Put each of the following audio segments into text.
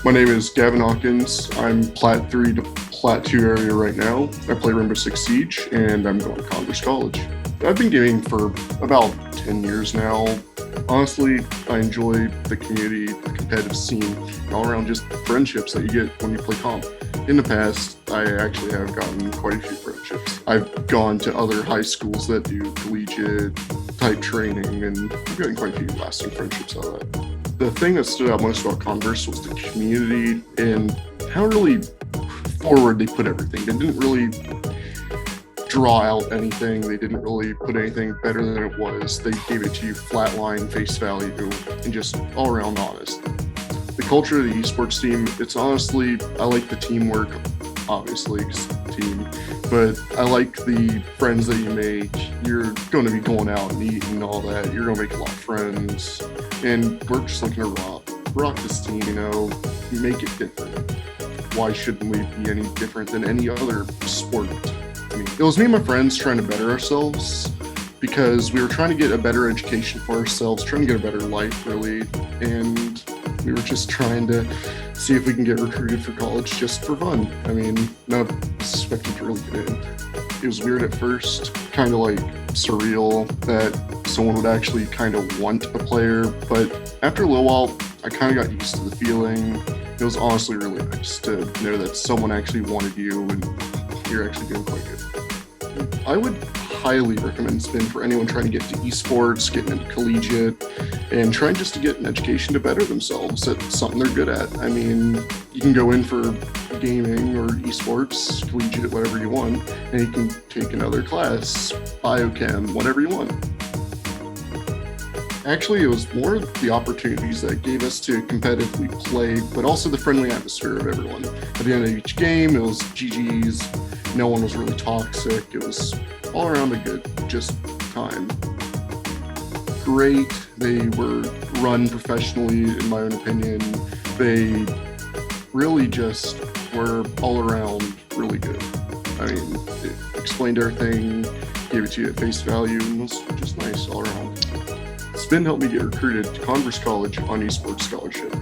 My name is Gavin HAWKINS. I'm Plat 3 to Plat 2 area right now. I play Rainbow Six Siege, and I'm going to Converse College. I've been gaming for about 10 years now. Honestly, I enjoy the community, the competitive scene, and all around just friendships that you get when you play comp. In the past, I actually have gotten quite a few friendships. I've gone to other high schools that do collegiate type training, and I've gotten quite a few lasting friendships out of that. The thing that stood out most about Converse was the community and how really forward they put everything. They didn't really draw out anything. They didn't really put anything better than it was. They gave it to you flatline, face value, and just all around honest. The culture of the esports team, it's honestly, I like the teamwork, obviously, 'cause team, but I like the friends that you make. You're going to be going out and eating and all that. You're going to make a lot of friends, and we're just looking to rock this team, make it different. Why shouldn't we be any different than any other sport? It was me and my friends trying to better ourselves because we were trying to get a better education for ourselves, trying to get a better life, really, and we were just trying to see if we can get recruited for college just for fun. Not expecting to really get in. It was weird at first, kind of like surreal that someone would actually kind of want a player, but after a little while, I kind of got used to the feeling. It was honestly really nice to know that someone actually wanted you and you're actually doing quite good. I would highly recommend Spin for anyone trying to get to esports, getting into collegiate, and trying just to get an education to better themselves at something they're good at. You can go in for gaming or esports, collegiate, whatever you want, and you can take another class, biochem, whatever you want. Actually, it was more the opportunities that gave us to competitively play, but also the friendly atmosphere of everyone. At the end of each game, it was GG's. No one was really toxic. It was all around a good just time. Great. They were run professionally, in my own opinion. They really just were all around really good. It explained everything, gave it to you at face value, and was just nice all around. Spin helped me get recruited to Converse College on esports scholarship.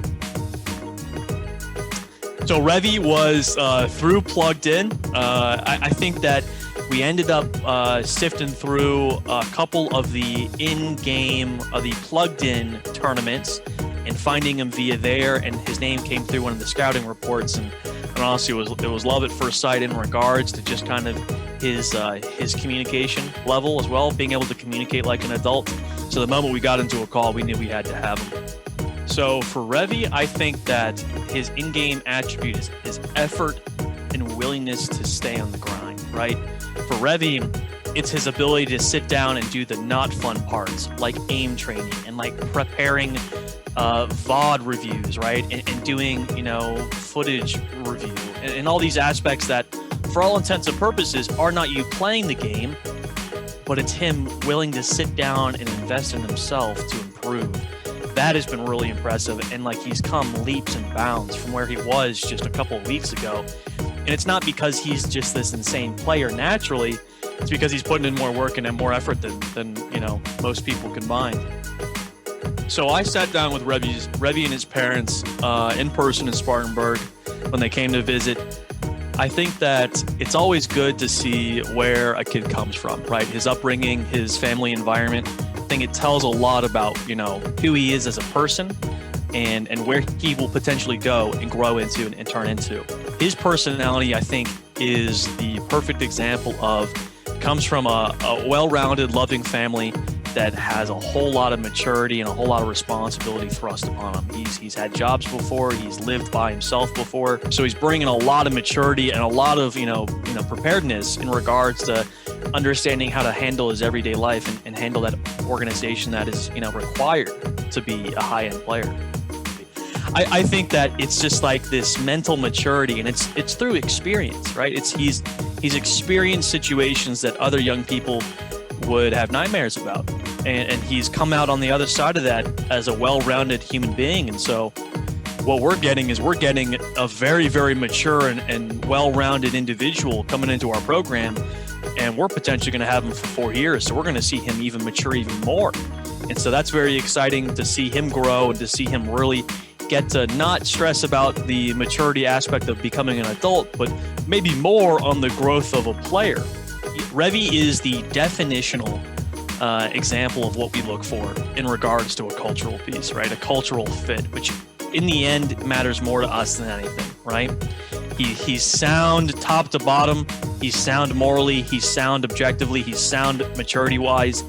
So RevVie was through plugged in. I think that we ended up sifting through a couple of the in-game, the plugged-in tournaments and finding him via there, and his name came through one of the scouting reports. And honestly, it was love at first sight in regards to just kind of his communication level as well, being able to communicate like an adult. So the moment we got into a call, we knew we had to have him. So for RevVie, I think that his in-game attribute is his effort and willingness to stay on the grind, right? For RevVie, it's his ability to sit down and do the not fun parts, like aim training and like preparing VOD reviews, right? And doing, footage review and all these aspects that, for all intents and purposes, are not you playing the game, but it's him willing to sit down and invest in himself to improve. That has been really impressive, and he's come leaps and bounds from where he was just a couple of weeks ago. And it's not because he's just this insane player naturally, it's because he's putting in more work and more effort than most people combined. So I sat down with RevVie and his parents in person in Spartanburg when they came to visit. I think that it's always good to see where a kid comes from, right? His upbringing, his family environment. I think it tells a lot about, who he is as a person and where he will potentially go and grow into and turn into. His personality, I think, is the perfect example of, comes from a well-rounded, loving family that has a whole lot of maturity and a whole lot of responsibility thrust upon him. He's had jobs before, he's lived by himself before, so he's bringing a lot of maturity and a lot of preparedness in regards to understanding how to handle his everyday life and handle that organization that is required to be a high-end player. I think that it's just like this mental maturity, and it's through experience, right? He's experienced situations that other young people would have nightmares about, and he's come out on the other side of that as a well-rounded human being. And so what we're getting a very, very mature and well-rounded individual coming into our program, and we're potentially going to have him for 4 years, so we're going to see him even mature even more. And so that's very exciting to see him grow and to see him really get to not stress about the maturity aspect of becoming an adult, but maybe more on the growth of a player. Revie is the definitional example of what we look for in regards to a cultural piece, right? A cultural fit, which in the end matters more to us than anything, right? He's sound top to bottom. He's sound morally. He's sound objectively. He's sound maturity-wise.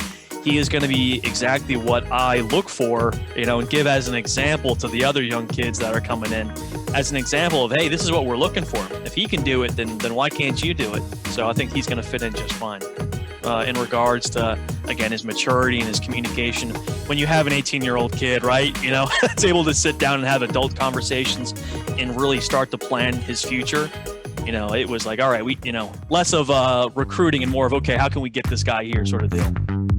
He is going to be exactly what I look for, and give as an example to the other young kids that are coming in, as an example of, hey, this is what we're looking for. If he can do it, then why can't you do it? So I think he's going to fit in just fine. In regards to, again, his maturity and his communication. When you have an 18-year-old kid, right, that's able to sit down and have adult conversations and really start to plan his future, it was like, all right, we, less of recruiting and more of, okay, how can we get this guy here sort of deal.